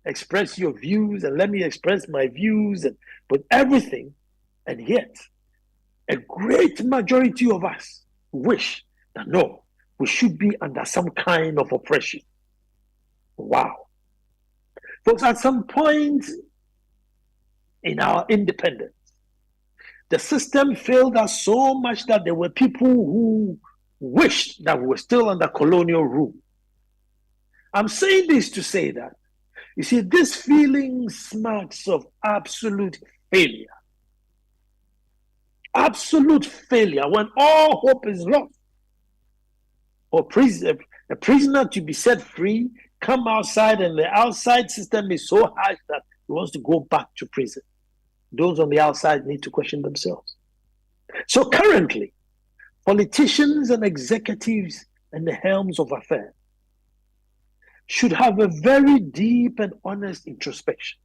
express your views and let me express my views and with everything. And yet, a great majority of us wish that no, we should be under some kind of oppression. Wow. Folks, at some point in our independence, the system failed us so much that there were people who wished that we were still under colonial rule. I'm saying this to say that, you see, this feeling smacks of absolute failure. Absolute failure when all hope is lost. For a prisoner to be set free, come outside, and the outside system is so harsh that he wants to go back to prison. Those on the outside need to question themselves. So currently, politicians and executives in the helms of affairs should have a very deep and honest introspection.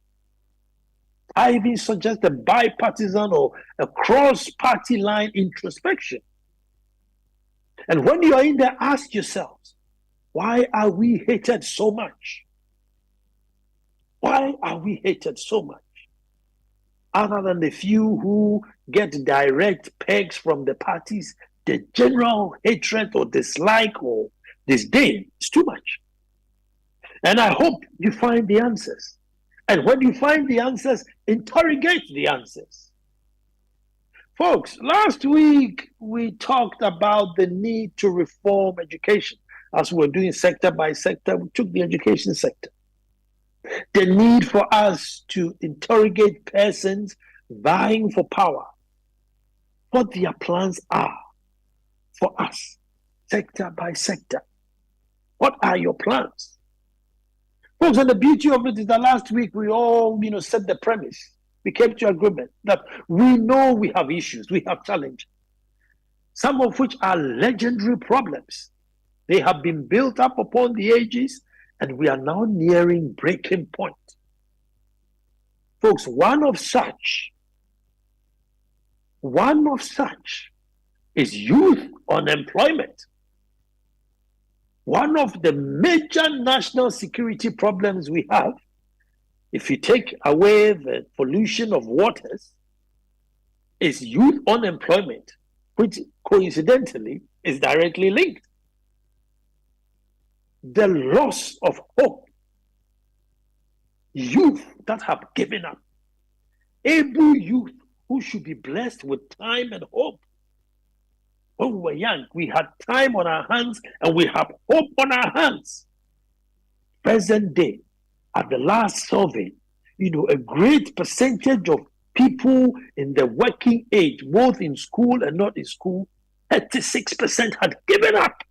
I even suggest a bipartisan or a cross-party line introspection. And when you are in there, ask yourselves, why are we hated so much? Why are we hated so much? Other than the few who get direct pegs from the parties, the general hatred or dislike or disdain is too much. And I hope you find the answers. And when you find the answers, interrogate the answers. Folks, last week we talked about the need to reform education. As we were doing sector by sector, we took the education sector. The need for us to interrogate persons vying for power, what their plans are for us, sector by sector. What are your plans? Folks, and the beauty of it is that last week we all, set the premise. We came to agreement that we know we have issues, we have challenges, some of which are legendary problems. They have been built up upon the ages, and we are now nearing breaking point. Folks, one of such is youth unemployment. One of the major national security problems we have, if you take away the pollution of waters, is youth unemployment, which coincidentally is directly linked. The loss of hope. Youth that have given up. Able youth who should be blessed with time and hope. When we were young, we had time on our hands and we have hope on our hands. Present day, at the last survey, a great percentage of people in the working age, both in school and not in school, 36% had given up.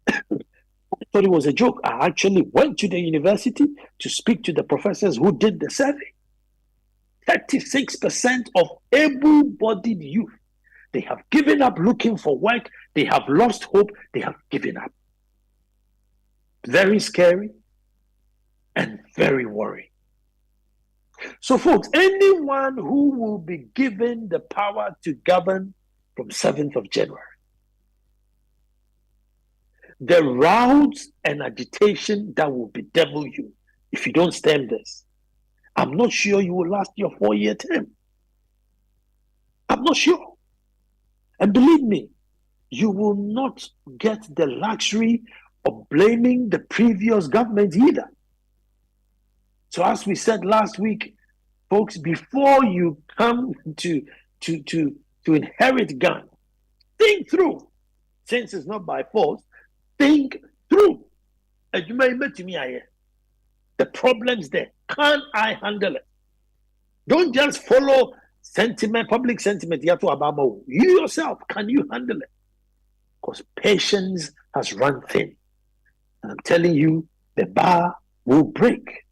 I thought it was a joke. I actually went to the university to speak to the professors who did the survey. 36% of able-bodied youth, they have given up looking for work. They have lost hope. They have given up. Very scary and very worrying. So, folks, anyone who will be given the power to govern from 7th of January, the routes and agitation that will bedevil you if you don't stem this, I'm not sure you will last your 4-year term. I'm not sure. And believe me, you will not get the luxury of blaming the previous government either. So as we said last week, folks, before you come to inherit gun, think through. Since it's not by force, think through. And you may admit to me, the problem's there. Can I handle it? Don't just follow sentiment, public sentiment. You have to Obama. You yourself, can you handle it? Because patience has run thin. And I'm telling you, the bar will break.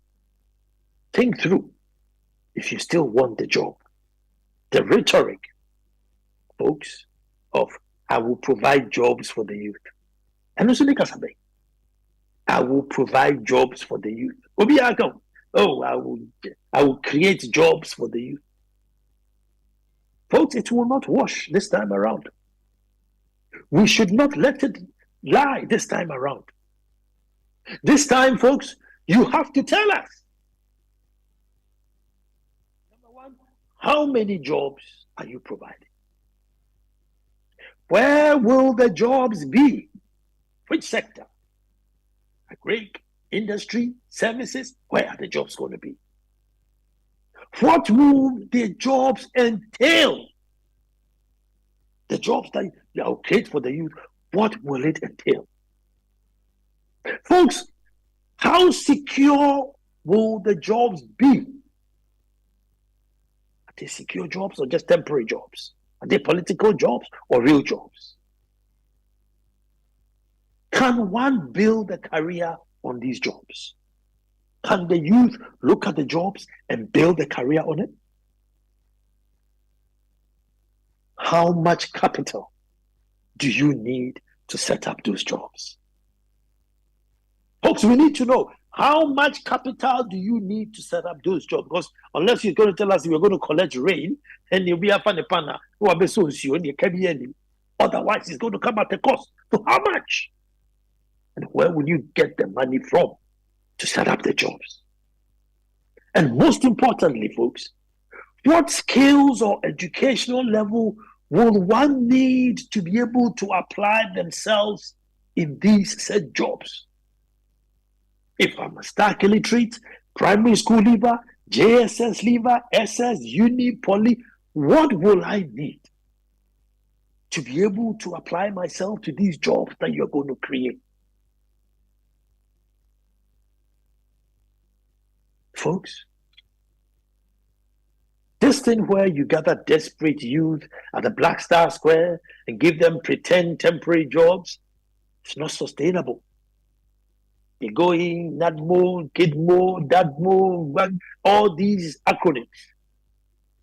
Think through if you still want the job. The rhetoric, folks, of I will provide jobs for the youth. And also I will provide jobs for the youth. I will create jobs for the youth. Folks, it will not wash this time around. We should not let it lie this time around. This time, folks, You have to tell us. Number one, how many jobs are you providing? Where will the jobs be? Which sector? Agri, industry, services? Where are the jobs going to be? What will the jobs entail? The jobs that you will create for the youth, what will it entail? Folks, how secure will the jobs be? Are they secure jobs or just temporary jobs? Are they political jobs or real jobs? Can one build a career on these jobs? Can the youth look at the jobs and build a career on it? How much capital do you need to set up those jobs? Folks, we need to know, how much capital do you need to set up those jobs? Because unless you're going to tell us you're going to collect rain and you'll be a fan panel, otherwise it's going to come at a cost. So how much? And where will you get the money from to set up the jobs? And most importantly, folks, what skills or educational level will one need to be able to apply themselves in these said jobs? If I'm a stark illiterate, primary school leaver, JSS leaver, SS, uni, poly, what will I need to be able to apply myself to these jobs that you're going to create? Folks, this thing where you gather desperate youth at the Black Star Square and give them pretend temporary jobs, it's not sustainable. You go in, NADMO, KIDMO, DADMO, all these acronyms.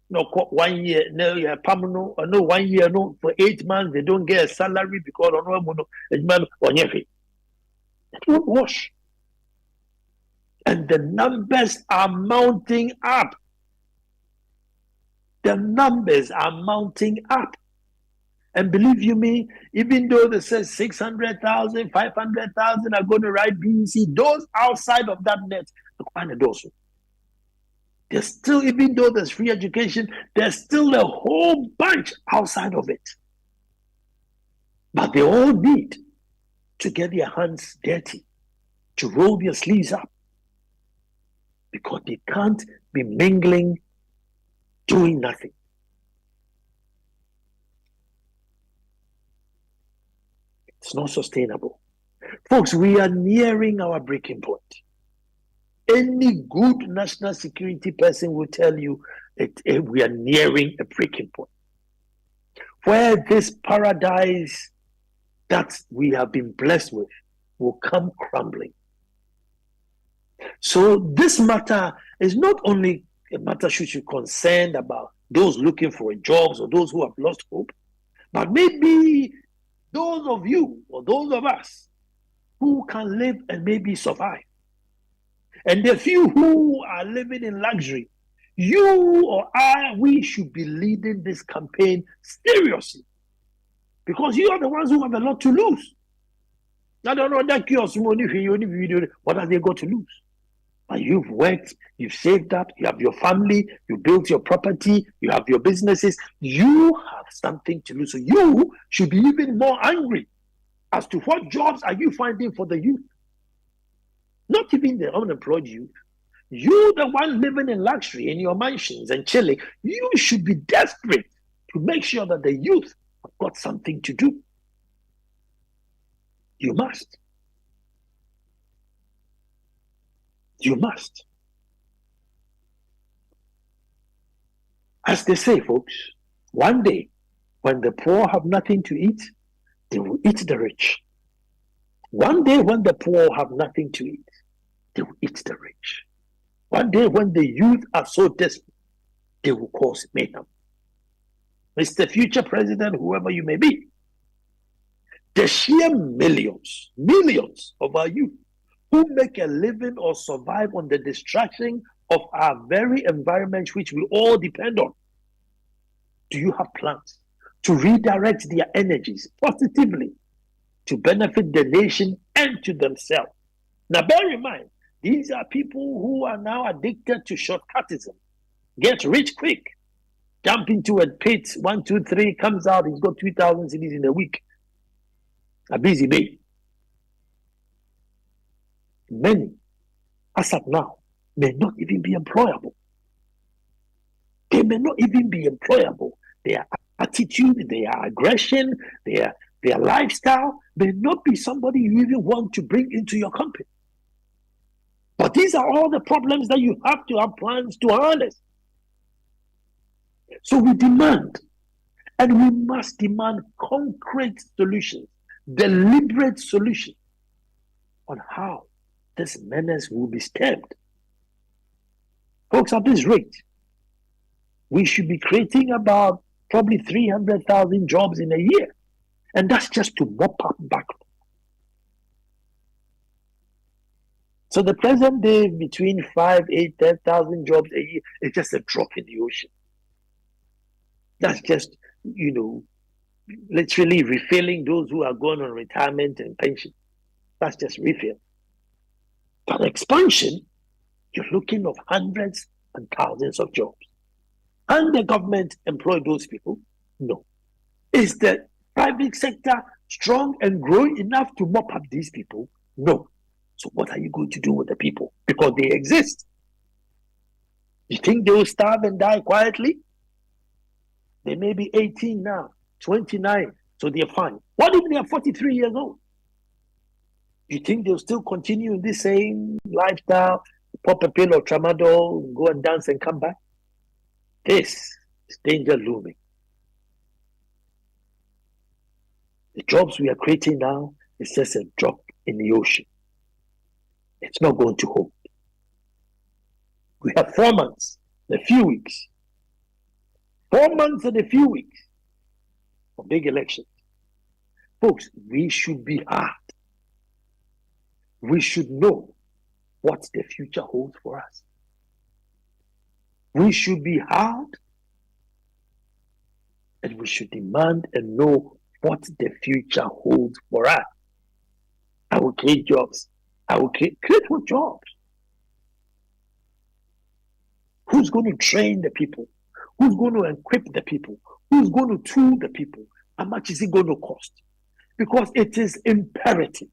No, 1 year, no, yeah, permanent, or no, 1 year, no, for 8 months, they don't get a salary because it won't wash. And the numbers are mounting up. The numbers are mounting up. And believe you me, even though they say 600,000, 500,000 are going to write BEC, those outside of that net are quite a dozen. There's still, even though there's free education, there's still a whole bunch outside of it. But they all need to get their hands dirty, to roll their sleeves up, because they can't be mingling, doing nothing. It's not sustainable. Folks, we are nearing our breaking point. Any good national security person will tell you that we are nearing a breaking point, where this paradise that we have been blessed with will come crumbling. So this matter is not only a matter should be concerned about those looking for jobs or those who have lost hope, but maybe those of you or those of us who can live and maybe survive. And the few who are living in luxury, you or I, we should be leading this campaign seriously, because you are the ones who have a lot to lose. I don't know that what have they got to lose? But you've worked, you've saved up, you have your family, you built your property, you have your businesses. You have something to lose. So you should be even more angry as to what jobs are you finding for the youth. Not even the unemployed youth. You, the one living in luxury in your mansions and chilling, you should be desperate to make sure that the youth have got something to do. You must. You must. As they say, folks, one day when the poor have nothing to eat, they will eat the rich. One day when the poor have nothing to eat, they will eat the rich. One day when the youth are so desperate, they will cause mayhem. Mr. Future President, whoever you may be, the sheer millions of our youth who make a living or survive on the destruction of our very environment, which we all depend on. Do you have plans to redirect their energies positively to benefit the nation and to themselves? Now, bear in mind These are people who are now addicted to shortcutism. Get rich quick. Jump into a pit, 1, 2, 3, comes out, he's got 2,000 cedis in a week. A busy day. Many, as of now, may not even be employable. They may not even be employable. Their attitude, their aggression, their lifestyle may not be somebody you even want to bring into your company. But these are all the problems that you have to have plans to harness. So we demand, and we must demand concrete solutions, deliberate solutions on how this menace will be stemmed. Folks, at this rate, we should be creating about probably 300,000 jobs in a year. And that's just to mop up backlog. So the present day, between 5, 8, 10,000 jobs a year is just a drop in the ocean. That's just, literally refilling those who are going on retirement and pension. That's just refill. But expansion, you're looking at hundreds and thousands of jobs. And the government employ those people? No. Is the private sector strong and growing enough to mop up these people? No. So what are you going to do with the people? Because they exist. You think they will starve and die quietly? They may be 18 now, 29, so they're fine. What if they are 43 years old? You think they'll still continue in the same lifestyle, pop a pill or tramadol, go and dance and come back? This is danger looming. The jobs we are creating now is just a drop in the ocean. It's not going to hold. We have 4 months, a few weeks. 4 months and a few weeks for big elections. Folks, we should be hard. We should know what the future holds for us. We should be hard, and we should demand and know what the future holds for us. I will create jobs. I will create what jobs? Who's going to train the people? Who's going to equip the people? Who's going to tool the people? How much is it going to cost? Because it is imperative.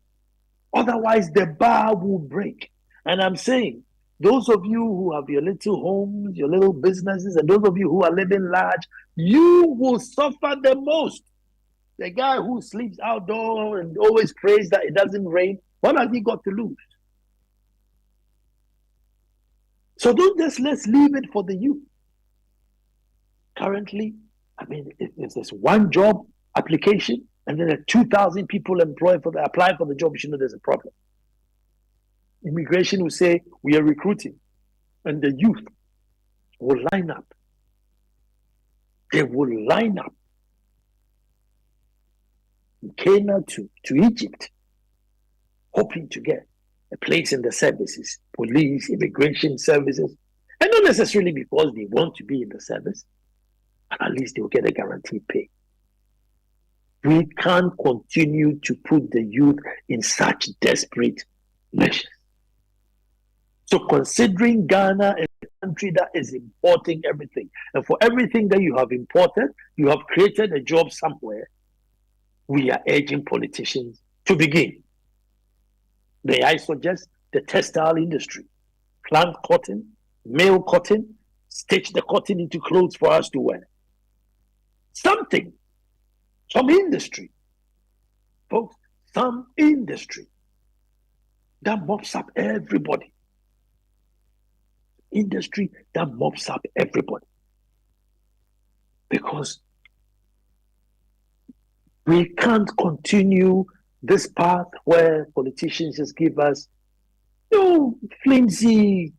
Otherwise, the bar will break. And I'm saying, those of you who have your little homes, your little businesses, and those of you who are living large, you will suffer the most. The guy who sleeps outdoors and always prays that it doesn't rain, what has he got to lose? So let's leave it for the youth. Currently, if there's one job application and then 2,000 people apply for the job, you should know there's a problem. Immigration will say, we are recruiting, and the youth will line up. They will line up in Kenya to Egypt, hoping to get a place in the services, police, immigration services, and not necessarily because they want to be in the service, but at least they'll get a guaranteed pay. We can't continue to put the youth in such desperate measures. So considering Ghana as a country that is importing everything, and for everything that you have imported, you have created a job somewhere, we are urging politicians to begin. May I suggest the textile industry, plant cotton, mail cotton, stitch the cotton into clothes for us to wear. Something, some industry, folks, some industry that mops up everybody. Industry that mops up everybody. Because we can't continue this path where politicians just give us flimsy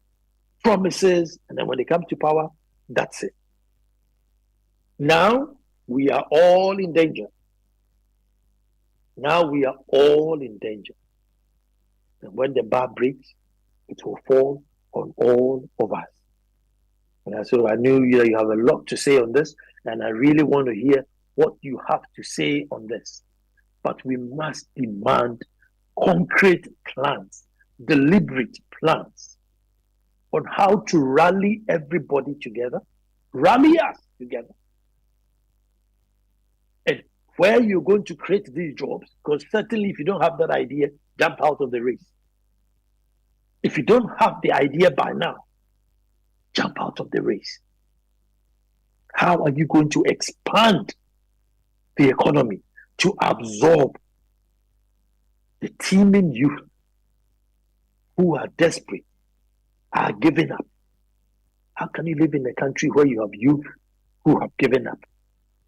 promises, and then when they come to power, that's it. Now we are all in danger. Now we are all in danger. And when the bar breaks, it will fall on all of us. And so I knew you have a lot to say on this, and I really want to hear what you have to say on this. But we must demand concrete plans, deliberate plans on how to rally everybody together, rally us together, and where you're going to create these jobs. Because certainly, if you don't have that idea, jump out of the race. If you don't have the idea by now, jump out of the race. How are you going to expand the economy to absorb the teeming youth who are desperate, are giving up? How can you live in a country where you have youth who have given up,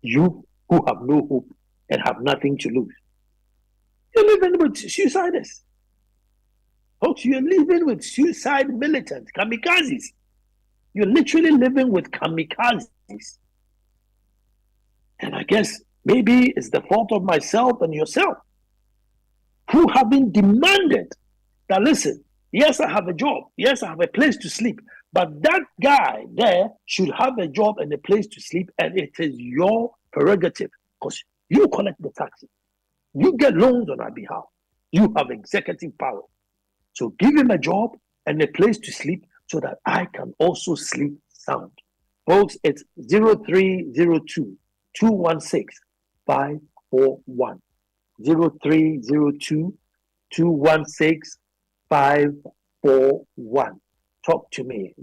youth who have no hope and have nothing to lose? You're living with suicidists. Folks, you're living with suicide militants, kamikazes. You're literally living with kamikazes. And I guess maybe it's the fault of myself and yourself who haven't demanded that, listen, yes, I have a job. Yes, I have a place to sleep. But that guy there should have a job and a place to sleep, and it is your prerogative because you collect the taxes. You get loans on our behalf. You have executive power. So give him a job and a place to sleep so that I can also sleep sound. Folks, it's 0302 216 541. 0302 216 541. Talk to me.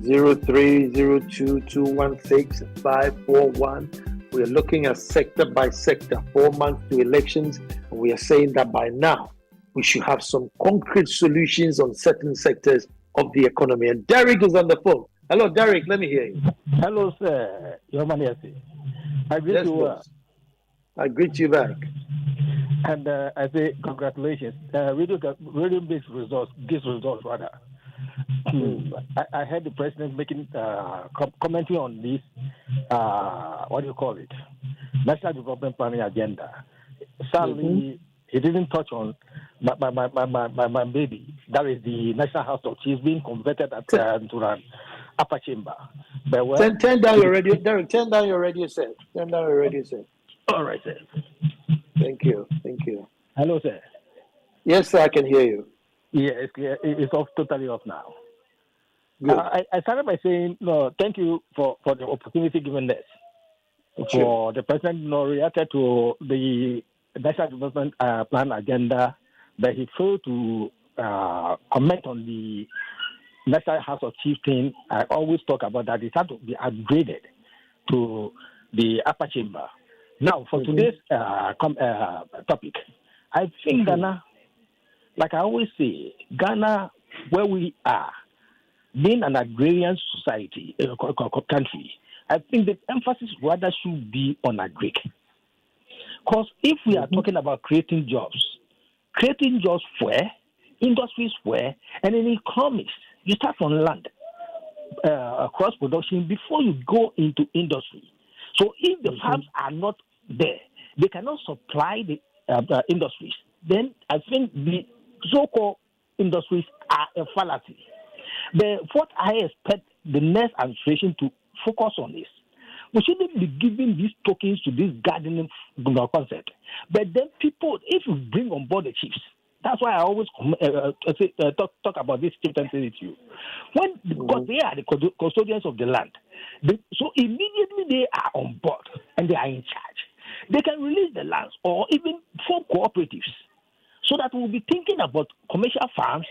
Zero 541. We're looking at sector by sector, 4 months to elections, and we are saying that by now we should have some concrete solutions on certain sectors of the economy. And Derek is on the phone. Hello, Derek. Let me hear you. Hello, sir. Your man, I greet you. I greet you back. And I say congratulations. Radio gives results rather. I heard the president making commenting on this. What do you call it? National Development Planning Agenda. Sadly, he didn't touch on my baby. That is the National House of Chiefs being converted to an upper chamber. But turn down your radio, Derek. Turn down your radio set. Turn down your radio set. All right, sir. Thank you. Hello, sir. Yes, sir, I can hear you. Yeah, it's clear. It's totally off now. Good. I started by saying, no, thank you for the opportunity given us. For the president reacted to the National Development Plan agenda, but he failed to comment on the National House of Chiefs thing. I always talk about that. It had to be upgraded to the upper chamber. Now, for today's topic, I think Ghana, like I always say, Ghana, where we are, being an agrarian society, country, I think the emphasis rather should be on agric. Because if we are talking about creating jobs where, industries where, and in economics, you start from land, cross production before you go into industry. So if the farms are not there, they cannot supply the industries. Then I think the so-called industries are a fallacy. What I expect the next administration to focus on is we shouldn't be giving these tokens to this gardening concept. But then people, if you bring on board the chiefs, that's why I always talk about this chief institute. Because they are the custodians of the land. So immediately they are on board and they are in charge. They can release the lands or even form cooperatives so that we'll be thinking about commercial farms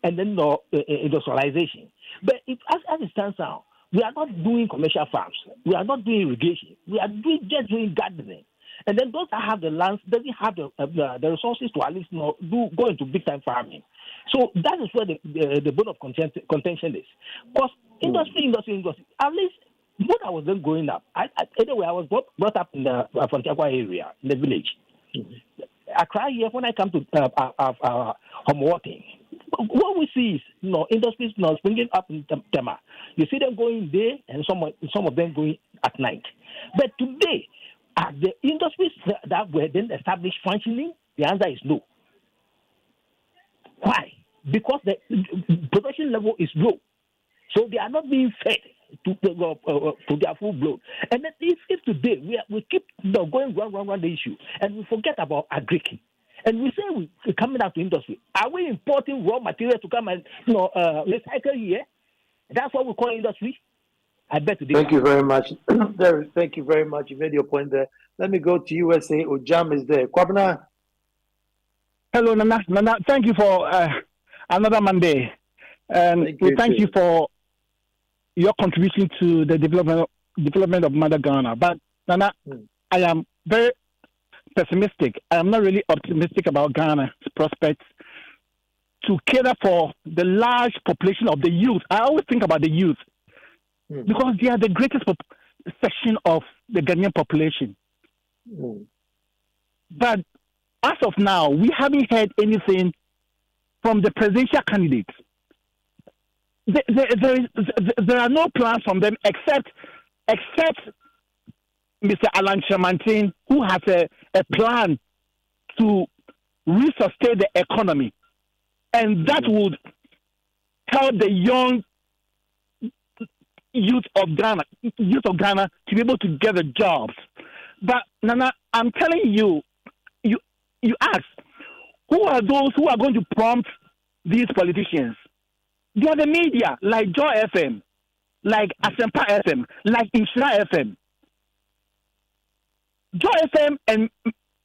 and then industrialization. But as it stands now, we are not doing commercial farms. We are not doing irrigation. We are just doing gardening. And then those that have the lands doesn't have the resources to at least go into big time farming. So that is where the bone of contention is. Because industry. At least when I was then growing up, I was brought up in the Ansah Kwao area in the village. I cry here when I come to home working. what we see is, industries springing up in Tema. You see them going day and some of them going at night. But today, are the industries that were then established functioning? The answer is no. Why? Because the production level is low. So they are not being fed to their full blown. And then if today we keep going round the issue and we forget about agri, and we say we're coming out to industry, are we importing raw material to come and recycle here? That's what we call industry. I bet today. Thank you very much. Derek, thank you very much. You made your point there. Let me go to USA. Ojam is there. Kwabena. Hello, Nana. Thank you for another Monday. And we thank you for your contribution to the development of Mother Ghana. But, Nana, I am very pessimistic. I am not really optimistic about Ghana's prospects to cater for the large population of the youth. I always think about the youth because they are the greatest section of the Ghanaian population. But as of now, we haven't heard anything from the presidential candidates. There are no plans from them except Mr. Alan Chamantin, who has a plan to resuscitate the economy. And that would help the young youth of Ghana to be able to get the jobs. But, Nana, I'm telling you, you ask, who are those who are going to prompt these politicians? They are the media, like Joy FM, like Asempa FM, like Inshira FM. Joy FM and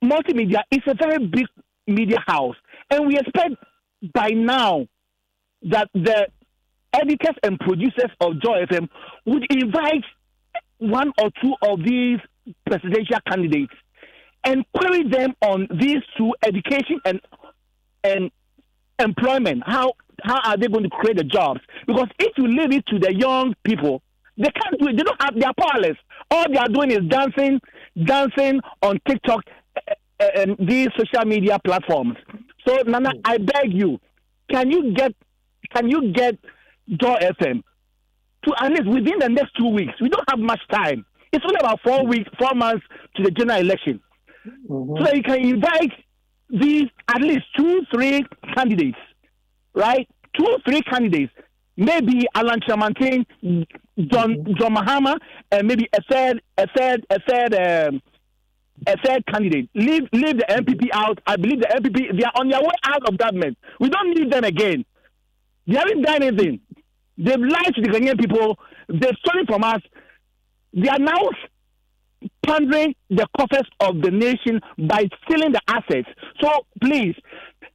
multimedia is a very big media house, and we expect by now that the editors and producers of Joy FM would invite one or two of these presidential candidates and query them on these two, education and employment. How are they going to create the jobs? Because if you leave it to the young people, they can't do it. They don't have. They are powerless. All they are doing is dancing on TikTok and these social media platforms. So, Nana, I beg you, can you get Joy FM to at least within the next 2 weeks? We don't have much time. It's only about 4 months to the general election. So that you can invite these at least 2-3 candidates, right? 2-3 candidates. Maybe Alan Chamantin, John Mahama, and maybe a third candidate. Leave the MPP out. I believe the MPP, they are on their way out of government. We don't need them again. They haven't done anything. They've lied to the Ghanaian people. They've stolen from us. They are now plundering the coffers of the nation by stealing the assets. So please,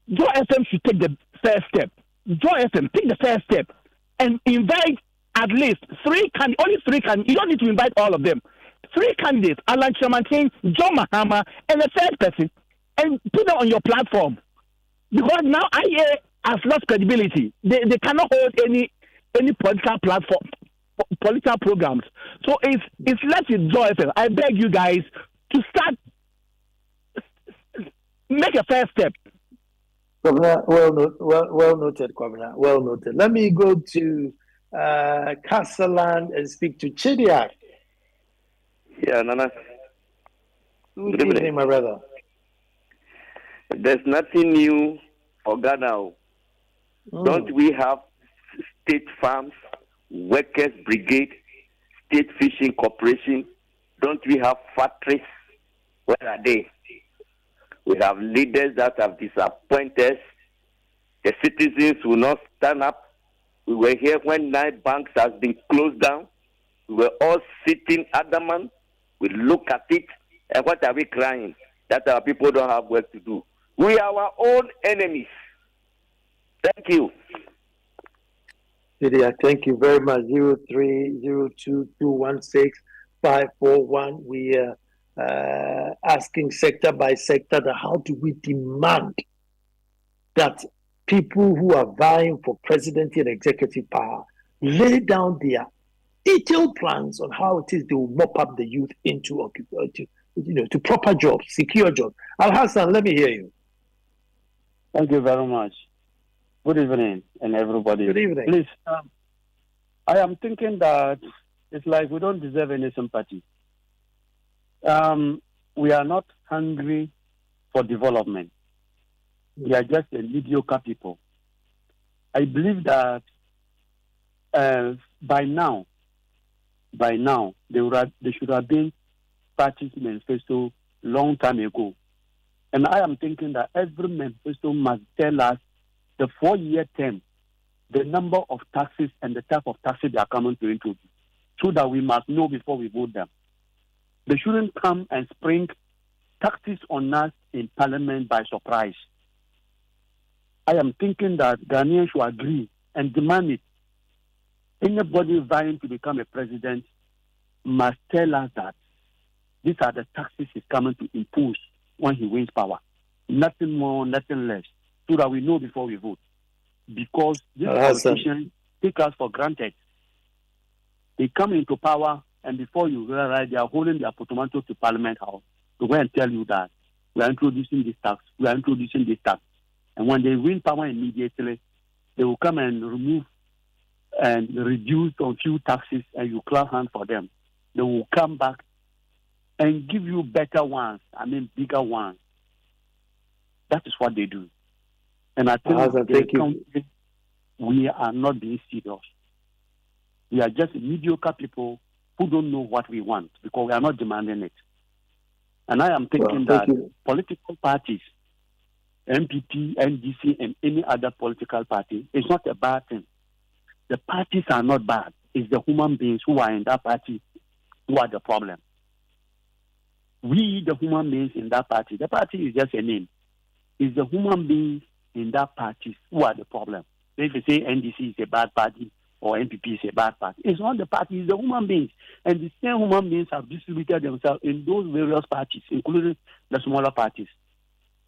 Joy FM should take the first step. Joy FM, take the first step and invite at least 3 candidates. Only 3 candidates. You don't need to invite all of them. 3 candidates, Alan Chamantin, John Mahama, and a third person, and put them on your platform. Because now IA has lost credibility. They cannot hold any political platform, political programs. So it's left with Joy FM. I beg you guys to start, make a first step. Kwabena, well noted, Kwabena. Well noted. Let me go to Casaland and speak to Chidiak. Yeah, Nana. Good evening, my brother. There's nothing new for Ghana. Don't we have state farms, workers brigade, state fishing corporation? Don't we have factories? Where are they? We have leaders that have disappointed us. The citizens will not stand up. We were here when 9 banks has been closed down. We were all sitting adamant. We look at it, and what are we crying? That our people don't have work to do. We are our own enemies. Thank you. Lydia, thank you very much. 0302216541. We are asking sector by sector that how do we demand that people who are vying for presidency and executive power lay down their detailed plans on how it is they will mop up the youth into to proper jobs, secure jobs. Al Hassan, let me hear you. Thank you very much. Good evening, and everybody. Good evening. Please, I am thinking that it's like we don't deserve any sympathy. We are not hungry for development. We are just a mediocre people. I believe that by now, they should have been parties manifesto long time ago. And I am thinking that every manifesto must tell us the 4-year term, the number of taxes and the type of taxes they are coming to introduce, so that we must know before we vote them. They shouldn't come and spring taxes on us in Parliament by surprise. I am thinking that Ghanaians should agree and demand it. Anybody vying to become a president must tell us that these are the taxes he's coming to impose when he wins power. Nothing more, nothing less, so that we know before we vote. Because these politicians take us for granted. They come into power, and before you realize, they are holding their portmanteau to Parliament House to go and tell you that we are introducing this tax, we are introducing this tax. And when they win power immediately, they will come and remove and reduce a few taxes, and you clap hands for them. They will come back and give you better ones, bigger ones. That is what they do. And I think we are not being serious. We are just mediocre people who don't know what we want because we are not demanding it. And I am thinking that political parties, MPP, NDC, and any other political party, is not a bad thing. The parties are not bad. It's the human beings who are in that party who are the problem. We, the human beings in that party, the party is just a name. It's the human beings in that party who are the problem. If you say NDC is a bad party or MPP is a bad party, it's not the party, it's the human beings. And the same human beings have distributed themselves in those various parties, including the smaller parties.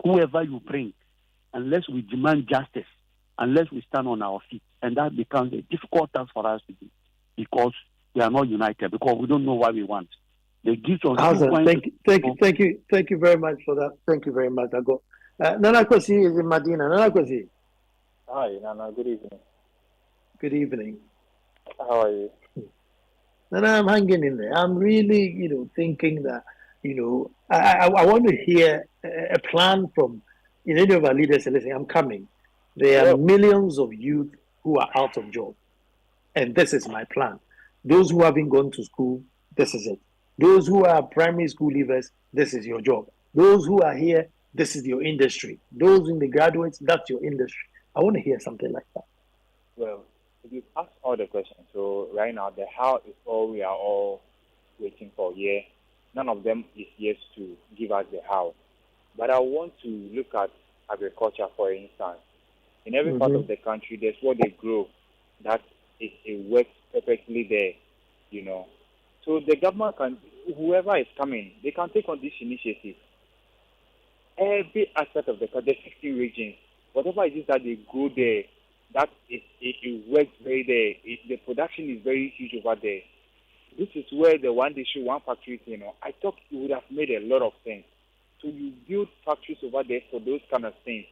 Whoever you bring, unless we demand justice, unless we stand on our feet, and that becomes a difficult task for us to do because we are not united, because we don't know what we want. They give us thank you very much for that. Thank you very much. I go. Nana Kwesi is in Medina. Nana Kwesi. Hi, Nana. Good evening. Good evening. How are you? Nana, I'm hanging in there. I'm really, thinking that, I want to hear a plan from any of our leaders. Listen, I'm coming. There are millions of youth who are out of job. And this is my plan. Those who haven't gone to school, this is it. Those who are primary school leavers, this is your job. Those who are here, this is your industry. Those in the graduates, that's your industry. I want to hear something like that. Well, you've asked all the questions. So right now, the how is all we are all waiting for here. None of them is yet to give us the how. But I want to look at agriculture, for instance. In every part of the country, there's what they grow. That it works perfectly there, So the government can, whoever is coming, they can take on this initiative. Every aspect of the country, the 16 regions, whatever it is that they grow there, that it works very there. The production is very huge over there. This is where the one district, one factory, I thought it would have made a lot of sense. So you build factories over there for those kind of things.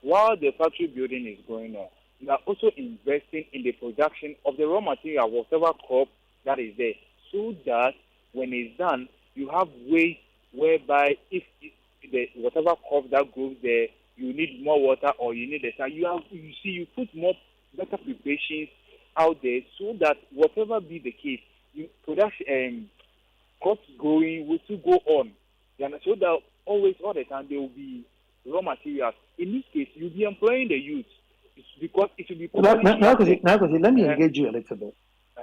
While the factory building is going on, you are also investing in the production of the raw material, whatever crop that is there, so that when it's done, you have ways whereby if whatever crop that grows there, you need more water or you need the sun. You put more better preparations out there so that whatever be the case, production crops growing will still go on. So that always all the time there will be raw materials. In this case, you'll be employing the youth because it will be. Let me engage you a little bit.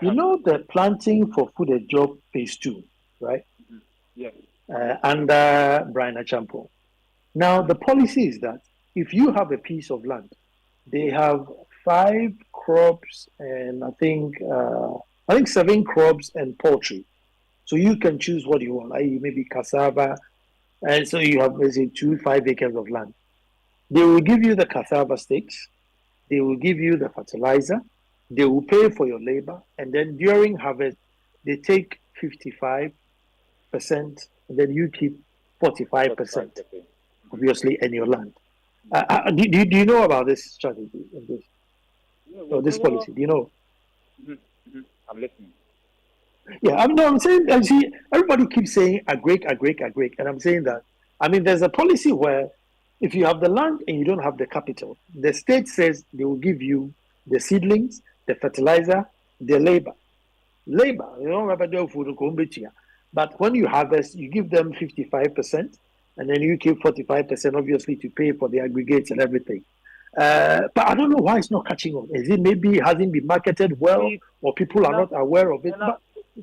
You know the planting for food and job phase 2, right? Yes. Under Brian Achampo. Now the policy is that if you have a piece of land, they have 5 crops and I think 7 crops and poultry. So you can choose what you want, i.e. maybe cassava, and so you have basically 5 acres of land. They will give you the cassava stakes, they will give you the fertilizer, they will pay for your labor, and then during harvest, they take 55%, and then you keep 45%, obviously, in your land. Do you know about this strategy and this Yeah, or this policy? Do you know? I'm listening. Yeah, I'm saying. I see. Everybody keeps saying agree, and I'm saying that. I mean, there's a policy where if you have the land and you don't have the capital, the state says they will give you the seedlings, the fertilizer, the labor. Labor, you know, but when you harvest, you give them 55%, and then you keep 45%, obviously, to pay for the aggregates and everything. But I don't know why it's not catching on. Is it maybe it hasn't been marketed well, or people are not aware of it? But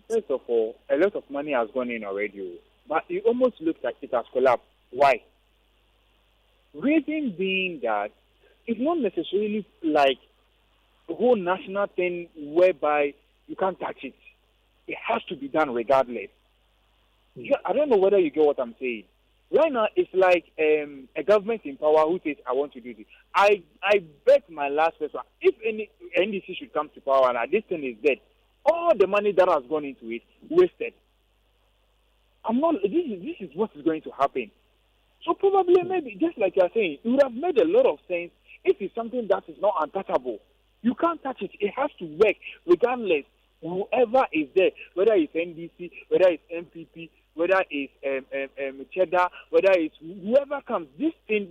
First of all, a lot of money has gone in already, but it almost looks like it has collapsed. Why? Reason being that it's not necessarily like a whole national thing whereby you can't touch it. It has to be done regardless. I don't know whether you get what I'm saying. Right now, it's like a government in power who says, I want to do this. I bet my last person, if any NDC should come to power and this thing is dead, all the money that has gone into it, wasted. This is what is going to happen. So probably maybe, just like you're saying, it would have made a lot of sense if it's something that is not untouchable. You can't touch it. It has to work regardless. Whoever is there, whether it's NDC, whether it's MPP, whether it's Cheddar, whether it's whoever comes, this is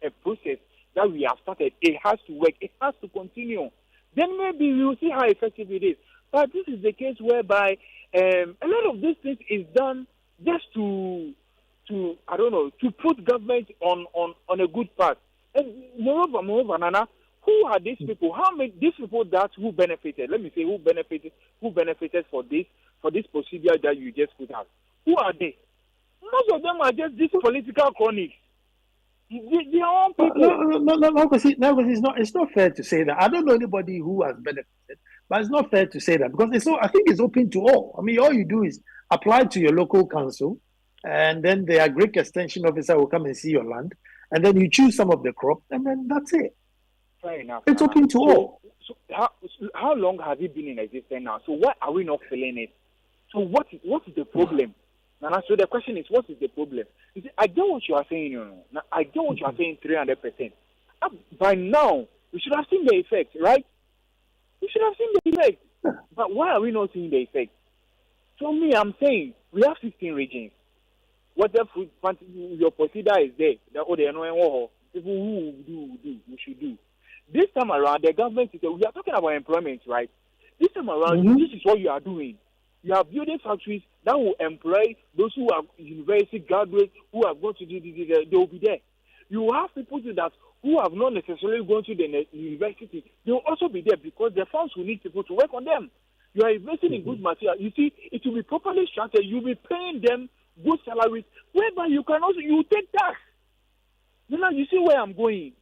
a process that we have started. It has to work. It has to continue. Then maybe we will see how effective it is. But this is the case whereby a lot of these things is done just to put government on a good path. And moreover, Nana, who are these people? How many these people who benefited? Let me say who benefited for this procedure that you just put out. Who are they? Most of them are just these political cronies. They are all people. No, because it's not fair to say that. I don't know anybody who has benefited, but it's not fair to say that because I think it's open to all. I mean, all you do is apply to your local council, and then the agric extension officer will come and see your land, and then you choose some of the crop, and then that's it. Fair enough. It's open to all. So how long has it been in existence now? So why are we not feeling it? So what is the problem? Nana, so the question is, what is the problem? You see, I get what you are saying. I get what you are saying 300%. By now, we should have seen the effect, right? We should have seen the effect. But why are we not seeing the effect? So me, I'm saying, we have 16 regions. What if your procedure is there? People who do, we should do. This time around, the government is, we are talking about employment, right? This time around, this is what you are doing. You are building factories that will employ those who are university graduates who are going to do this. They will be there. You have people who have not necessarily gone to the university. They will also be there because the farms will need people to work on them. You are investing in good material. You see, it will be properly structured. You will be paying them good salaries, whereby you take tax. You see where I'm going.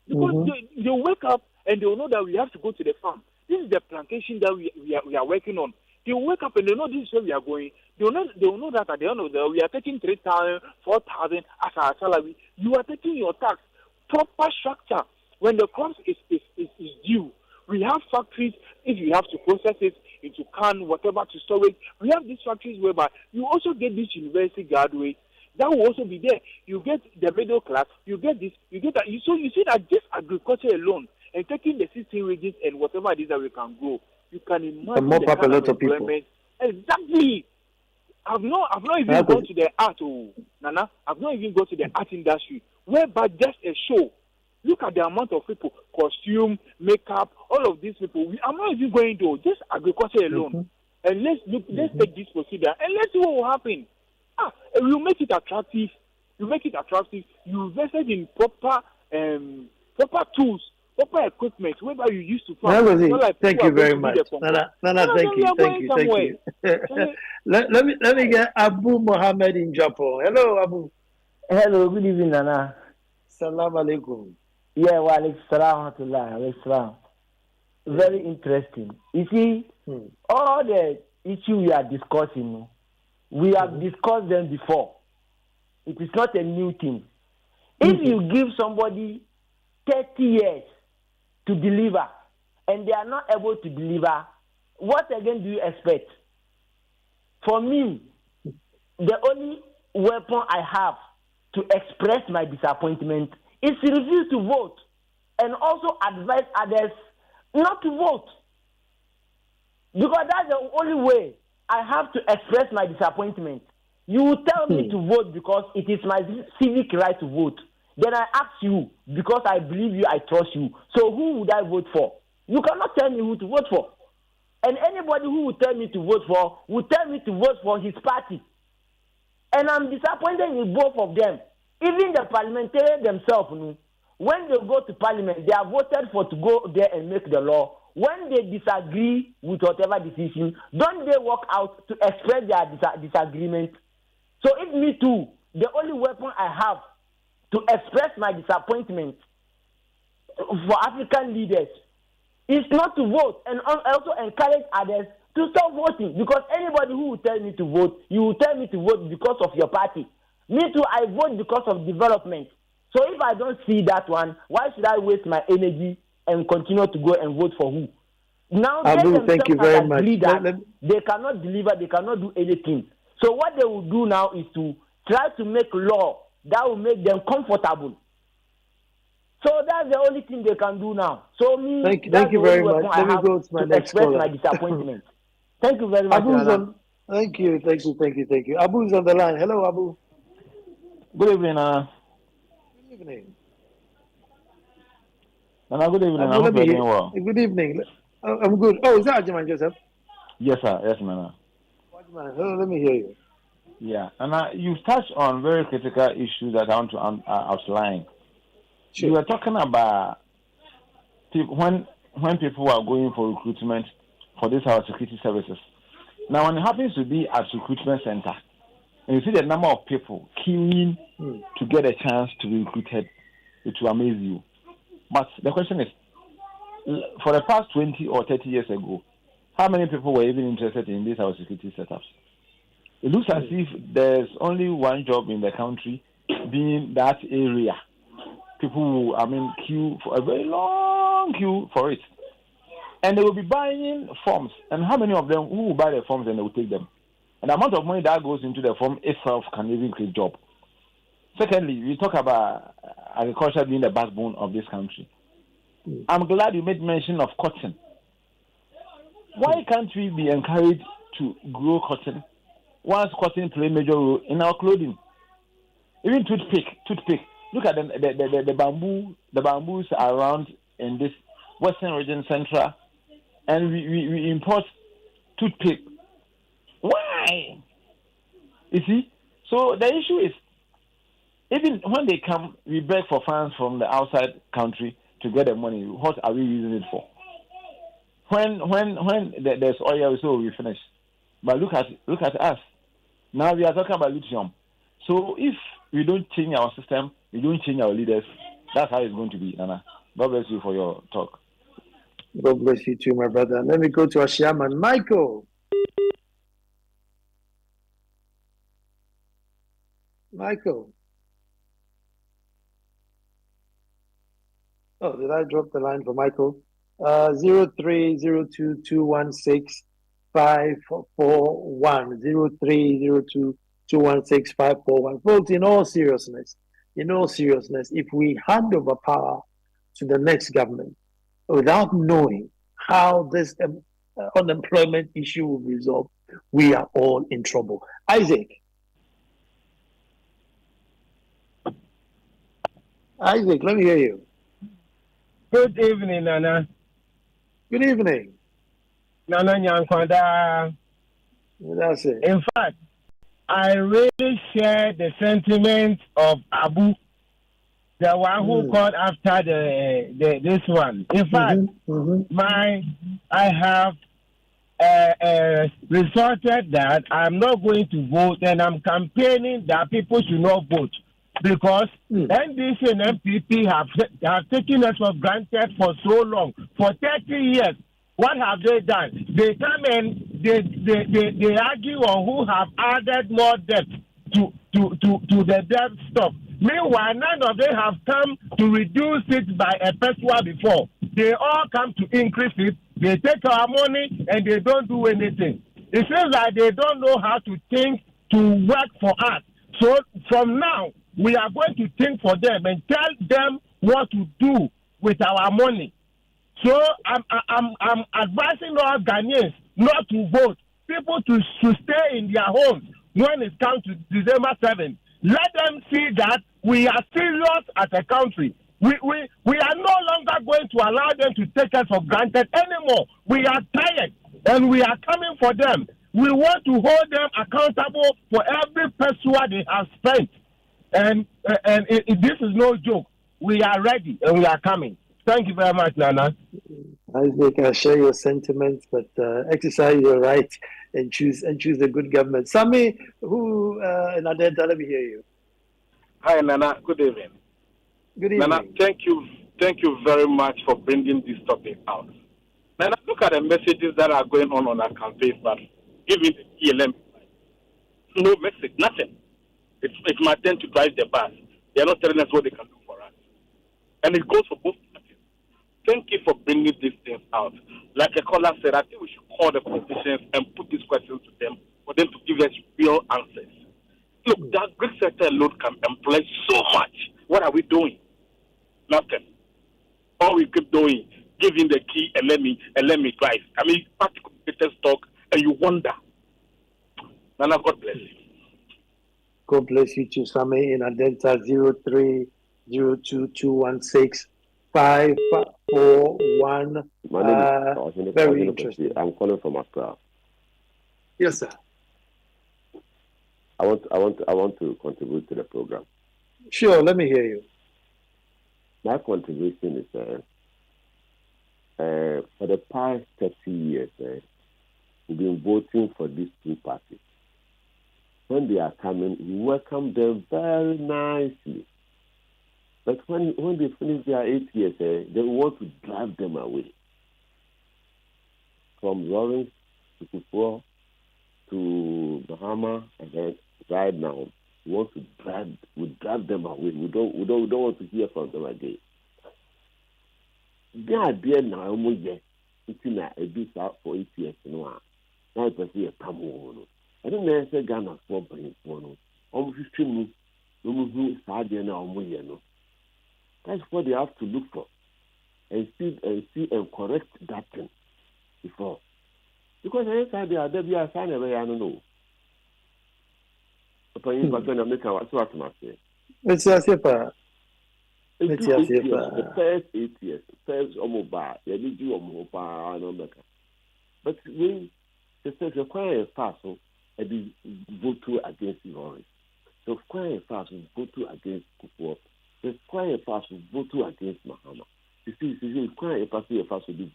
Because they wake up and they will know that we have to go to the farm. This is the plantation that we are working on. They will wake up and they know this is where we are going. They will know that at the end of the day, we are taking 3,000, 4,000 as our salary. You are taking your tax. Proper structure. When the cost is due, we have factories, if you have to process it into can, whatever, to storage. We have these factories whereby you also get this university graduate. That will also be there. You get the middle class. You get this. You get that. So you see that just agriculture alone and taking the 16 regions and whatever it is that we can grow, you can imagine the kind of employment. Exactly. I've not even gone to the art, Nana. I've not even gone to the art industry, whereby just a show. Look at the amount of people, costume, makeup, all of these people. I'm not even going to just agriculture alone. And let's take this procedure and let's see what will happen. You make it attractive. You invested in proper tools, proper equipment, whereby you used to farm. Thank you very much. Nana, thank you. Let me get Abu Mohammed in Japan. Hello, Abu. Hello, good evening, Nana. Salam alaikum. Yeah, wa alaikum salam. Very interesting. You see, all the issues we are discussing, we have discussed them before. It is not a new thing. If you give somebody 30 years to deliver and they are not able to deliver, what again do you expect? For me, the only weapon I have to express my disappointment is to refuse to vote and also advise others not to vote. Because that's the only way I have to express my disappointment. You will tell me to vote because it is my civic right to vote. Then I ask you, because I believe you, I trust you. So who would I vote for? You cannot tell me who to vote for. And anybody who will tell me to vote for will tell me to vote for his party. And I'm disappointed in both of them. Even the parliamentarians themselves, when they go to parliament, they are voted for to go there and make the law. When they disagree with whatever decision, don't they walk out to express their disagreement? So if me too, the only weapon I have to express my disappointment for African leaders is not to vote, and also encourage others to stop voting. Because anybody who will tell me to vote, you will tell me to vote because of your party. Me too, I vote because of development. So if I don't see that one, why should I waste my energy and continue to go and vote for who? Now Abu, thank you very much. That they cannot deliver, they cannot do anything. So what they will do now is to try to make law that will make them comfortable. So that's the only thing they can do now. So thank you very much. Let me go to my next express caller. my disappointment. Thank you very much. Thank you. Abu's on the line. Hello, Abu. Good evening, Nana. Good evening. Nana, good evening. I hope you're doing well. Good evening. I'm good. Oh, is that Ajiman Joseph? Yes, sir. Yes, Nana. Hello, let me hear you. Yeah, and you've touched on very critical issues that I want to outline. Sure. You were talking about when people are going for recruitment for these our security services. Now, when it happens to be at recruitment center, and you see the number of people queuing to get a chance to be recruited, it will amaze you. But the question is, for the past 20 or 30 years ago, how many people were even interested in these our security setups? It looks as if there's only one job in the country, being that area. People will, queue for a very long queue for it. And they will be buying forms. And how many of them who will buy the forms and they will take them? And the amount of money that goes into the form itself can even create job. Secondly, we talk about agriculture being the backbone of this country. I'm glad you made mention of cotton. Why can't we be encouraged to grow cotton once cotton plays a major role in our clothing? Even toothpick. Look at the bamboos around in this western region, central, and we import toothpick. Why? You see? So the issue is, even when they come, we beg for funds from the outside country to get the money. What are we using it for? When there's oil, so we finish. But look at us. Now we are talking about lithium. So if we don't change our system, we don't change our leaders, that's how it's going to be, Nana. God bless you for your talk. God bless you too, my brother. Let me go to Ashiaman. Michael. Oh, did I drop the line for Michael? 0302216541. 0302216541. Folks, in all seriousness, if we hand over power to the next government without knowing how this unemployment issue will be resolved, we are all in trouble. Isaac, let me hear you. Good evening, Nana. Good evening. Nana Nyankwada. That's it. In fact, I really share the sentiment of Abu, the one who called after this one. In fact, I have resorted that I'm not going to vote, and I'm campaigning that people should not vote. Because NDC and MPP have taken us for granted for so long, for 30 years. What have they done? They come and they argue on who have added more debt to the debt stock. Meanwhile, none of them have come to reduce it by a peswa before. They all come to increase it. They take our money and they don't do anything. It seems like they don't know how to think to work for us. So from now, we are going to think for them and tell them what to do with our money. So I'm advising all Ghanaians not to vote. People to stay in their homes when it comes to December 7th. Let them see that we are serious as a country. We are no longer going to allow them to take us for granted anymore. We are tired and we are coming for them. We want to hold them accountable for every peso they have spent. And this is no joke. We are ready and we are coming. Thank you very much, Nana. Isaac, I share your sentiments, but exercise your right and choose a good government. Sami, who in Adenta, let me hear you. Hi, Nana. Good evening. Good evening. Nana, thank you very much for bringing this topic out. Nana, look at the messages that are going on our campaign, but giving the ELM no message, nothing. It's my turn to drive the bus. They are not telling us what they can do for us, and it goes for both parties. Thank you for bringing these things out. Like a caller said, I think we should call the politicians and put these questions to them for them to give us real answers. Look, that Greek sector alone can employ so much. What are we doing? Nothing. All we keep doing, giving the key and let me drive. I mean, party communicators talk and you wonder. Nana, God bless you. God bless you too, Sami. In Adenta 0302216541. Very interesting. I'm calling from Accra. Yes, sir. I want to contribute to the program. Sure, let me hear you. My contribution is for the past 30 years, we've been voting for these two parties. When they are coming, we welcome them very nicely. But when they finish their 8 years, they want to drive them away. From Lawrence to Kufuor to Bahama, and then right now, we drive them away. We don't want to hear from them again. They are there now, almost yet. It's in a bit out for 8 years. Now it's a come on. I don't know if Ghana for bringing one. Almost 15 minutes, that's what they have to look for and see and correct that thing before. Because inside there be a sign of I don't know. It's as if the first 8 years, first Omoba, you need you Omoba, no matter. But when the first require fast, and be vote against the orange. The require fast vote against Kufuor. The require fast vote against Mahama. You see, require fast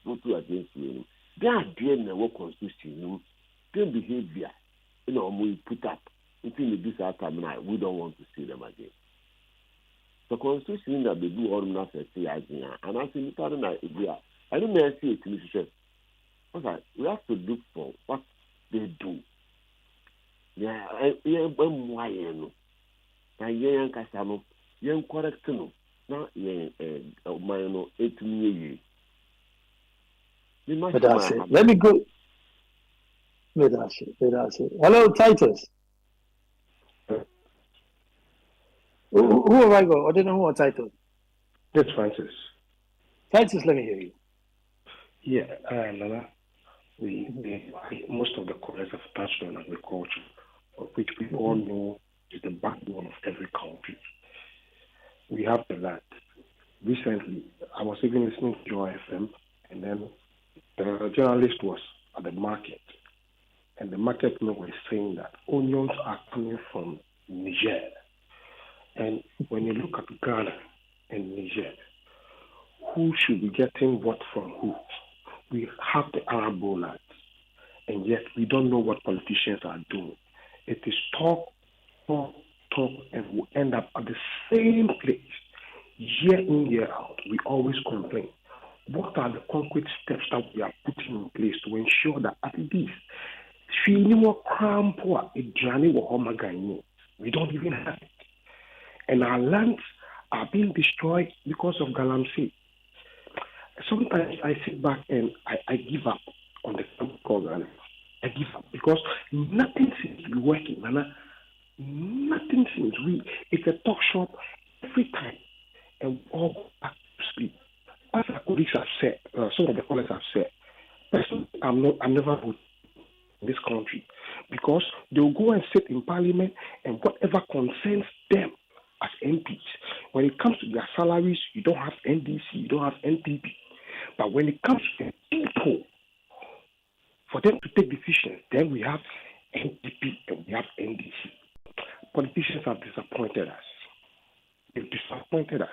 vote against you. They are doing the work constitution, their behavior, we put up. Until this time, we don't want to see them again. The constitution that they do all not say and I think I don't know if I don't know see it in okay, we have to look for what they do. Yeah, why no? Kasano, young correct no, not no 8 years. Let me go. Hello, Titus. Who have I got? I don't know who are Titus. It's Francis. Titus, let me hear you. Yeah, Nana, most of the callers have touched on agriculture, which we all know is the backbone of every country. We have the land. Recently, I was even listening to Joy FM, and then the journalist was at the market, and the market man was saying that onions are coming from Niger. And when you look at Ghana and Niger, who should be getting what from who? We have the arable lands, and yet we don't know what politicians are doing. It is talk, and we end up at the same place. Year in, year out, we always complain. What are the concrete steps that we are putting in place to ensure that at least we don't even have it? And our lands are being destroyed because of Galamsey. Sometimes I sit back and I give up on the call. I give up because nothing seems to be working. Nothing seems. It's a talk shop every time, and we all go back to sleep. As our colleagues have said, some of the callers have said, personally, I'm never voting in this country because they'll go and sit in parliament and whatever concerns them as MPs. When it comes to their salaries, you don't have NDC, you don't have NPP. But when it comes to the people, for them to take decisions, then we have NPP and we have NDC. Politicians have disappointed us. They've disappointed us.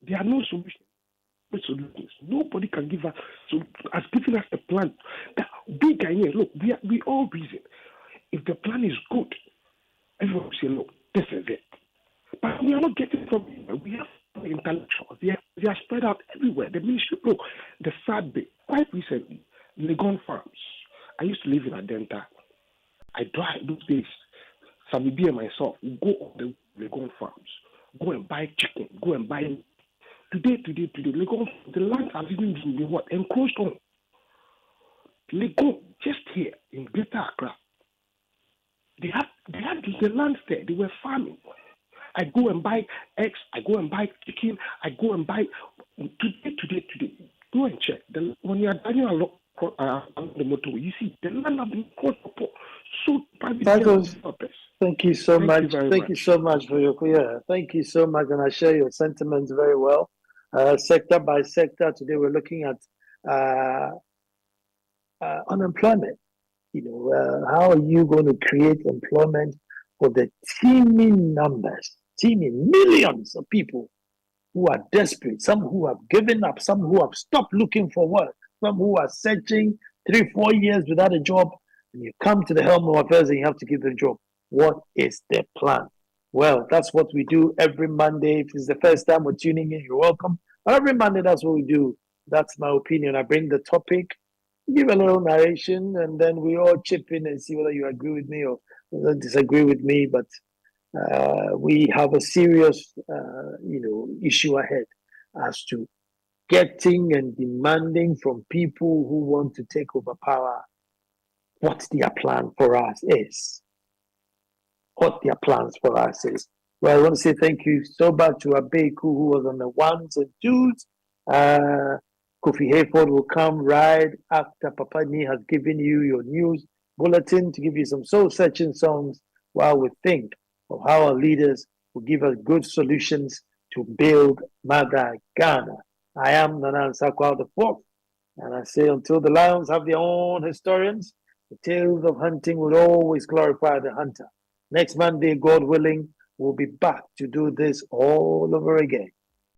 There are no solutions. Nobody can give us has given us a plan. That big idea. Look, we all reason. If the plan is good, everyone will say, look, this is it. But we are not getting from it. We have intellectuals. They are spread out everywhere. The ministry, look, the sad bit, quite recently, Legon Farms. I used to live in Adenta. I drive those days. Sammy B and myself we go on the Legon Farms, go and buy chicken, go and buy. Today, Legon, the land has even been what encroached on. Legon, just here in Greater Accra, they had the lands there. They were farming. I go and buy eggs. I go and buy chicken. I go and buy today. Go and check. When you are driving along the motorway, you see the land have been called for so private purpose. Thank you so much. Thank you so much for your Thank you so much, and I share your sentiments very well. Sector by sector, today we're looking at unemployment. How are you going to create employment for the teeming millions of people who are desperate, some who have given up, some who have stopped looking for work, some who are searching 3-4 years without a job, and you come to the helm of affairs and you have to give them a job. What is their plan? Well, that's what we do every Monday. If it's the first time we're tuning in, you're welcome. Every Monday, that's what we do. That's my opinion. I bring the topic, give a little narration, and then we all chip in and see whether you agree with me or disagree with me. But we have a serious, issue ahead as to getting and demanding from people who want to take over power what their plan for us is. What their plans for us is. Well, I want to say thank you so much to Abeku, who was on the ones and twos. Kofi Hayford will come right after Papa Ni has given you your news bulletin to give you some soul-searching songs while we think of how our leaders will give us good solutions to build Mother Ghana. I am Ansah Kwao the fourth, and I say until the lions have their own historians, the tales of hunting will always glorify the hunter. Next Monday, God willing, we'll be back to do this all over again.